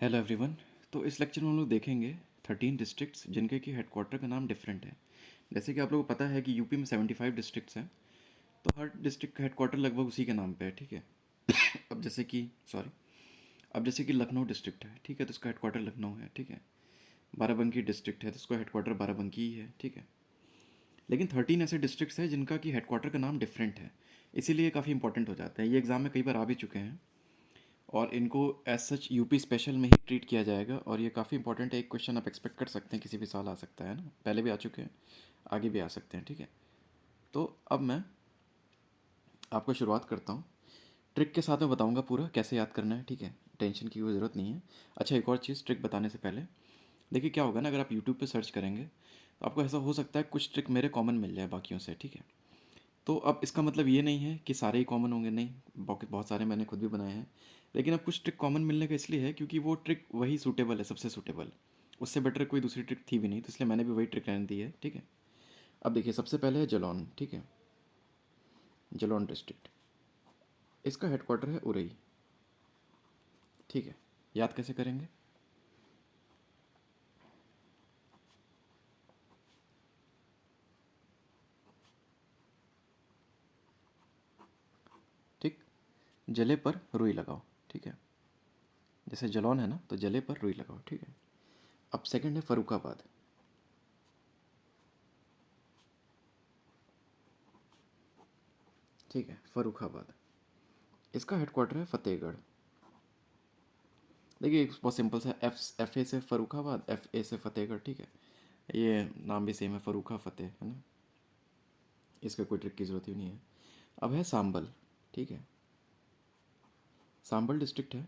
Hello everyone. तो इस lecture में हम लोग देखेंगे 13 डिस्ट्रिक्ट्स जिनके की हेडक्वार्टर का नाम डिफरेंट है। जैसे कि आप लोगों को पता है कि यूपी में 75 डिस्ट्रिक्ट्स हैं, तो हर डिस्ट्रिक्ट का हेडक्वार्टर लगभग उसी के नाम पे है, ठीक है। अब जैसे कि अब जैसे कि लखनऊ डिस्ट्रिक्ट है, ठीक है, तो इसका हेडक्वार्टर लखनऊ है, ठीक है। बाराबंकी डिस्ट्रिक्ट है तो इसका हेडक्वार्टर बाराबंकी ही है, ठीक है। लेकिन 13 ऐसे डिस्ट्रिक्ट्स हैं जिनका कि हेडक्वार्टर का नाम डिफरेंट है, इसीलिए काफ़ी इंपॉर्टेंट हो जाता है। ये एग्ज़ाम में कई बार आ भी चुके हैं और इनको एज सच यूपी स्पेशल में ही ट्रीट किया जाएगा, और ये काफ़ी इंपॉर्टेंट है। एक क्वेश्चन आप एक्सपेक्ट कर सकते हैं, किसी भी साल आ सकता है ना, पहले भी आ चुके हैं, आगे भी आ सकते हैं, ठीक है। तो अब मैं आपको शुरुआत करता हूँ, ट्रिक के साथ में बताऊँगा पूरा कैसे याद करना है, ठीक है। टेंशन की कोई ज़रूरत नहीं है। अच्छा, एक और चीज़ ट्रिक बताने से पहले, देखिए क्या होगा ना, अगर आप यूट्यूब पे सर्च करेंगे तो आपको ऐसा हो सकता है कुछ ट्रिक मेरे कॉमन मिल जाए बाकियों से, ठीक है। तो अब इसका मतलब ये नहीं है कि सारे ही कॉमन होंगे, नहीं, बहुत सारे मैंने खुद भी बनाए हैं। लेकिन अब कुछ ट्रिक कॉमन मिलने का इसलिए है क्योंकि वो ट्रिक वही सूटेबल है, सबसे सूटेबल। उससे बेटर कोई दूसरी ट्रिक थी भी नहीं, तो इसलिए मैंने भी वही ट्रिक रहने दी है, ठीक है। अब देखिए, सबसे पहले है जलौन, ठीक है। जलौन डिस्ट्रिक्ट, इसका हेडक्वार्टर है उरई, ठीक है। याद कैसे करेंगे? ठीक, जले पर रुई लगाओ, ठीक है। जैसे जलौन है ना, तो जले पर रुई लगाओ, ठीक है। अब सेकंड है फरुखाबाद, ठीक है, फरुखाबाद, इसका हेडक्वार्टर है फतेहगढ़। देखिए बहुत सिंपल सा, एफ ए से फरुखाबाद, एफ ए से फतेहगढ़, ठीक है। ये नाम भी सेम है, फरूखा फतेह, है ना। इसका कोई ट्रिक की ज़रूरत ही नहीं है। अब है सांबल, ठीक है। सांबल डिस्ट्रिक्ट है,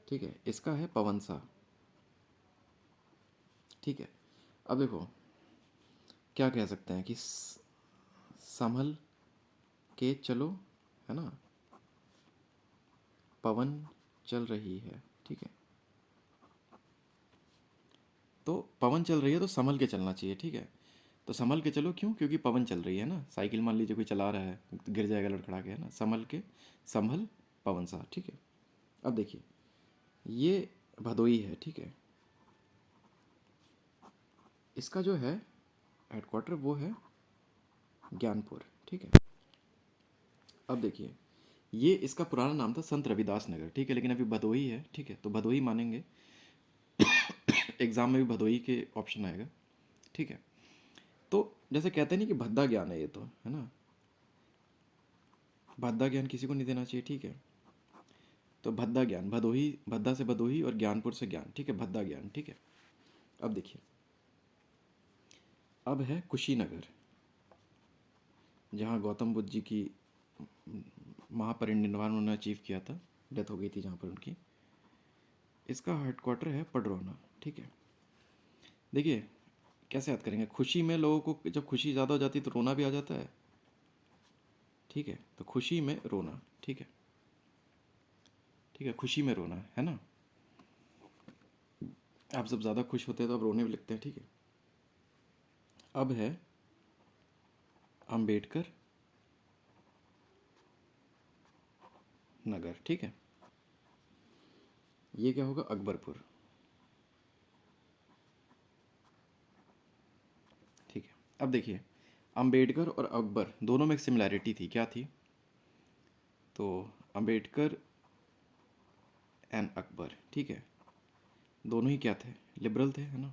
ठीक है, इसका है पवनसा, ठीक है। अब देखो क्या कह सकते हैं कि संभल के चलो, है ना, पवन चल रही है, ठीक है। तो पवन चल रही है तो संभल के चलना चाहिए, ठीक है। तो संभल के चलो, क्यों? क्योंकि पवन चल रही है ना। साइकिल मान लीजिए कोई चला रहा है, गिर जाएगा लड़खड़ा के, है ना। संभल के, संभल, पवन सा, ठीक है। अब देखिए, ये भदोई है, ठीक है। इसका जो है हेडक्वार्टर वो है ज्ञानपुर, ठीक है। अब देखिए, ये इसका पुराना नाम था संत रविदास नगर, ठीक है, लेकिन अभी भदोई है, ठीक है, तो भदोई मानेंगे। एग्जाम में भी भदोई के ऑप्शन आएगा, ठीक है। तो जैसे कहते हैं नहीं कि भद्दा ज्ञान है ये, तो है ना, भद्दा ज्ञान किसी को नहीं देना चाहिए, ठीक है। तो भद्दा ज्ञान, भदोही, भद्दा से भदोही और ज्ञानपुर से ज्ञान, ठीक है, भद्दा ज्ञान, ठीक है। अब देखिए, अब है कुशीनगर, जहाँ गौतम बुद्ध जी की महापरिनिर्वाण उन्होंने अचीव किया था, डेथ हो गई थी जहाँ पर उनकी। इसका हेडक्वार्टर है पडरौना, ठीक है। देखिए कैसे याद करेंगे, खुशी में लोगों को जब खुशी ज़्यादा हो जाती है तो रोना भी आ जाता है, ठीक है। तो खुशी में रोना, ठीक है, ठीक है, खुशी में रोना, है ना। आप जब ज़्यादा खुश होते हैं तो आप रोने भी लगते हैं, ठीक है। अब है अंबेडकर नगर, ठीक है। ये क्या होगा? अकबरपुर, ठीक है। अब देखिए, अंबेडकर और अकबर दोनों में एक सिमिलैरिटी थी, क्या थी? तो अंबेडकर एंड अकबर, ठीक है, दोनों ही क्या थे? लिबरल थे, है ना।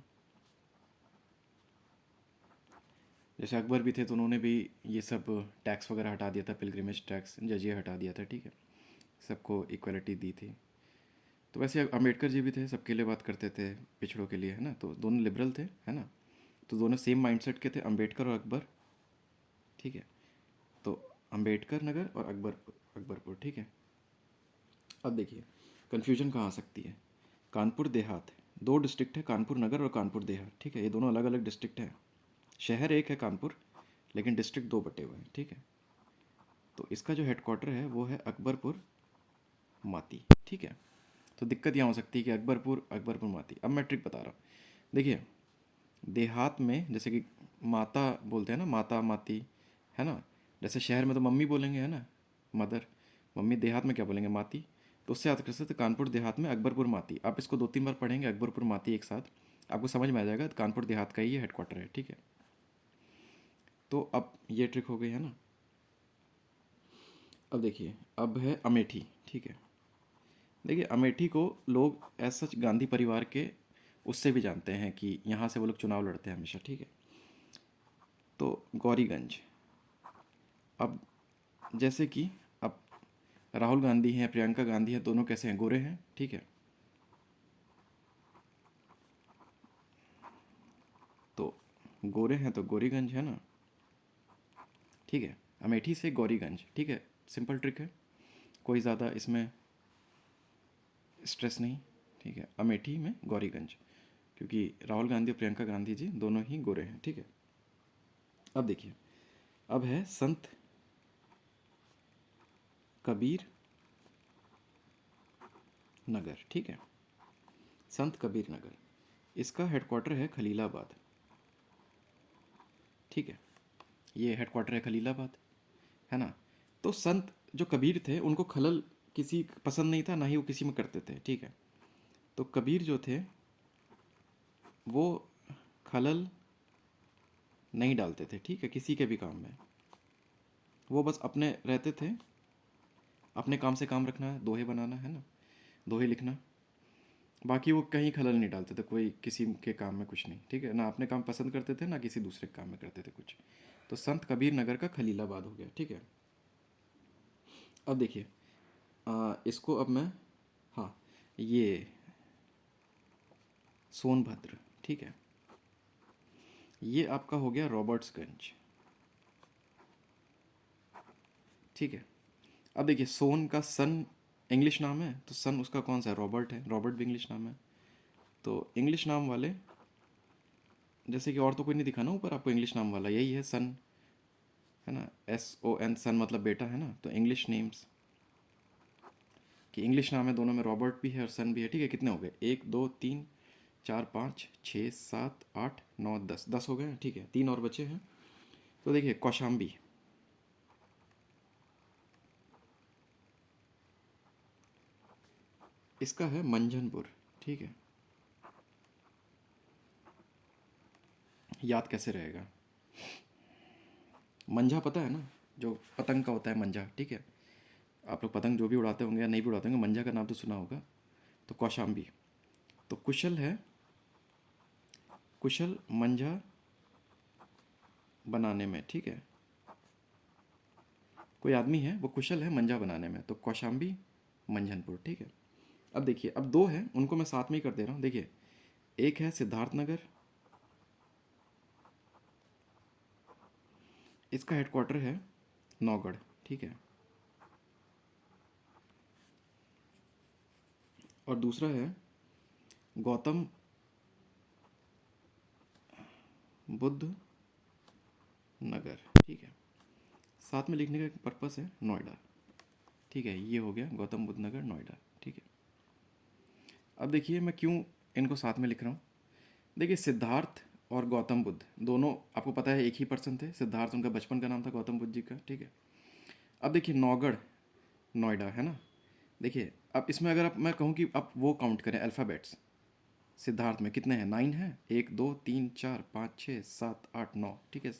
जैसे अकबर भी थे तो उन्होंने भी ये सब टैक्स वगैरह हटा दिया था, पिलग्रिमेज टैक्स, जजिया हटा दिया था, ठीक है, सबको इक्वलिटी दी थी। तो वैसे अम्बेडकर जी भी थे, सबके लिए बात करते थे, पिछड़ों के लिए, है ना। तो दोनों लिबरल थे, है ना। तो दोनों सेम माइंडसेट के थे, अम्बेडकर और अकबर, ठीक है। तो अम्बेडकर नगर और अकबरपुर, ठीक है। अब देखिए, कन्फ्यूजन कहाँ आ सकती है। कानपुर देहात, दो डिस्ट्रिक्ट है, कानपुर नगर और कानपुर देहात, ठीक है। ये दोनों अलग अलग डिस्ट्रिक्ट हैं। शहर एक है कानपुर, लेकिन डिस्ट्रिक्ट दो बटे हुए हैं, ठीक है। तो इसका जो हेडक्वार्टर है वो है अकबरपुर माती, ठीक है। तो दिक्कत यहाँ हो सकती है कि अकबरपुर माती। अब मैं ट्रिक बता रहा हूँ, देखिए, देहात में जैसे कि माता बोलते हैं ना, माता माती, है ना। जैसे शहर में तो मम्मी बोलेंगे, है ना, मदर, मम्मी। देहात में क्या बोलेंगे? माती। तो उससे याद कर सकते कानपुर देहात में अकबरपुर माती। आप इसको 2-3 बार पढ़ेंगे अकबरपुर माती एक साथ, आपको समझ में आ जाएगा कानपुर देहात का ही ये हेडक्वार्टर है, ठीक है। तो अब ये ट्रिक हो गई है ना। अब देखिए, अब है अमेठी, ठीक है। देखिए अमेठी को लोग एज सच गांधी परिवार के उससे भी जानते हैं कि यहाँ से वो लोग चुनाव लड़ते हैं हमेशा, ठीक है। तो गौरीगंज, अब जैसे कि अब राहुल गांधी हैं, प्रियंका गांधी हैं, दोनों कैसे हैं, गोरे हैं, ठीक है। तो गोरे हैं तो गौरीगंज है ना, ठीक है। अमेठी से गौरीगंज, ठीक है, सिंपल ट्रिक है, कोई ज़्यादा इसमें स्ट्रेस नहीं, ठीक है। अमेठी में गौरीगंज, क्योंकि राहुल गांधी और प्रियंका गांधी जी दोनों ही गोरे हैं, ठीक है। अब देखिए, अब है संत कबीर नगर, ठीक है। संत कबीर नगर, इसका हेडक्वार्टर है खलीलाबाद, ठीक है। ये हेडक्वार्टर है खलीलाबाद, है ना। तो संत जो कबीर थे उनको खलल किसी पसंद नहीं था, ना ही वो किसी में करते थे, ठीक है। तो कबीर जो थे वो खलल नहीं डालते थे, ठीक है, किसी के भी काम में। वो बस अपने रहते थे, अपने काम से काम रखना, दोहे बनाना, है ना, दोहे लिखना, बाकी वो कहीं खलल नहीं डालते थे, कोई किसी के काम में कुछ नहीं, ठीक है। ना अपने काम पसंद करते थे, ना किसी दूसरे के काम में करते थे कुछ। तो संत कबीर नगर का खलीलाबाद हो गया, ठीक है। अब देखिए, इसको अब मैं, हाँ, ये सोनभद्र, ठीक है, ये आपका हो गया रॉबर्ट्सगंज, ठीक है। अब देखिए, सोन का सन इंग्लिश नाम है, तो सन उसका कौन सा है, रॉबर्ट है, रॉबर्ट भी इंग्लिश नाम है। तो इंग्लिश नाम वाले, जैसे कि और तो कोई नहीं दिखा ना ऊपर आपको, इंग्लिश नाम वाला यही है सन, है ना, SON, सन मतलब बेटा, है ना। तो इंग्लिश नेम्स कि इंग्लिश नाम है, दोनों में रॉबर्ट भी है और सन भी है, ठीक है। कितने हो गए, 1 2 3 4 5 6 7 8 9 10, 10 हो गए, ठीक है। 3 और बचे हैं। तो देखिए कौशाम्बी, इसका है मंझनपुर, ठीक है। याद कैसे रहेगा, मंझा पता है ना, जो पतंग का होता है मंझा, ठीक है। आप लोग पतंग जो भी उड़ाते होंगे या नहीं भी उड़ाते होंगे, मंझा का नाम तो सुना होगा। तो कौशाम्बी, तो कुशल है, कुशल मंझा बनाने में, ठीक है। कोई आदमी है वो कुशल है मंझा बनाने में, तो कौशाम्बी मंझनपुर, ठीक है। अब देखिए, अब दो हैं, उनको मैं साथ में ही कर दे रहा हूँ। देखिए, एक है सिद्धार्थनगर, इसका हेडक्वार्टर है नौगढ़, ठीक है। और दूसरा है गौतम बुद्ध नगर, ठीक है। साथ में लिखने का पर्पस है नोएडा, ठीक है। ये हो गया गौतम बुद्ध नगर नोएडा, ठीक है। अब देखिए मैं क्यों इनको साथ में लिख रहा हूँ। देखिए सिद्धार्थ और गौतम बुद्ध दोनों आपको पता है एक ही पर्सन थे, सिद्धार्थ उनका बचपन का नाम था, गौतम बुद्ध जी का, ठीक है। अब देखिए नौगढ़ नोएडा, है ना। देखिए अब इसमें अगर आप, मैं कहूँ कि आप वो काउंट करें अल्फ़ाबेट्स, सिद्धार्थ में कितने हैं, 9 हैं, 1 2 3 4 5 6 7 8 9, ठीक है।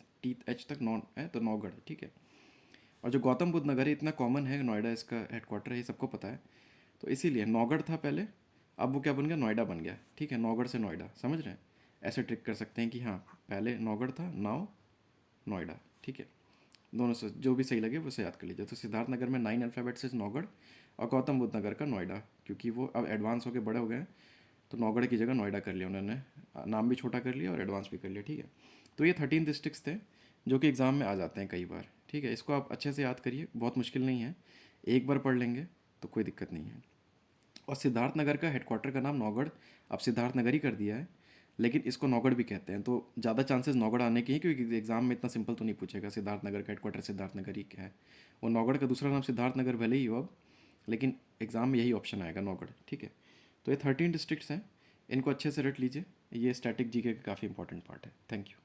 H तक 9 है, तो नौगढ़, ठीक है। और जो गौतम बुद्ध नगर है इतना कॉमन है, नोएडा इसका हेडक्वार्टर है, ये सबको पता है। तो इसीलिए नौगढ़ था पहले, अब वो क्या बन गया, नोएडा बन गया, ठीक है। नौगढ़ से नोएडा, समझ रहे हैं। ऐसे ट्रिक कर सकते हैं कि हाँ पहले नौगढ़ था, नाउ नोएडा, ठीक है। दोनों से जो भी सही लगे वो से याद कर लीजिए। तो सिद्धार्थ नगर में 9 अल्फ़ाबेट से नौगढ़, और गौतम बुद्ध नगर का नोएडा, क्योंकि वो अब एडवांस होकर बड़े हो गए हैं, तो नौगढ़ की जगह नोएडा कर लिया उन्होंने, नाम भी छोटा कर लिया और एडवांस भी कर लिया, ठीक है। तो ये 13 डिस्ट्रिक्ट्स थे जो कि एग्ज़ाम में आ जाते हैं कई बार, ठीक है। इसको आप अच्छे से याद करिए, बहुत मुश्किल नहीं है, एक बार पढ़ लेंगे तो कोई दिक्कत नहीं है। और सिद्धार्थ नगर का हेडक्वार्टर का नाम नौगढ़, अब सिद्धार्थ नगर ही कर दिया है, लेकिन इसको नौगढ़ भी कहते हैं, तो ज़्यादा चांसेस नौगढ़ आने के हैं, क्योंकि एग्जाम में इतना सिंपल तो नहीं पूछेगा सिद्धार्थ नगर का हेडक्वार्टर सिद्धार्थ नगर ही क्या है। वो नौगढ़ का दूसरा नाम सिद्धार्थ नगर भले ही हो अब, लेकिन एग्ज़ाम में यही ऑप्शन आएगा नौगढ़, ठीक है। तो ये 13 डिस्ट्रिक्ट्स हैं, इनको अच्छे से रट लीजिए, ये स्टैटिक जीके का काफ़ी इंपॉर्टेंट पार्ट है। Thank you.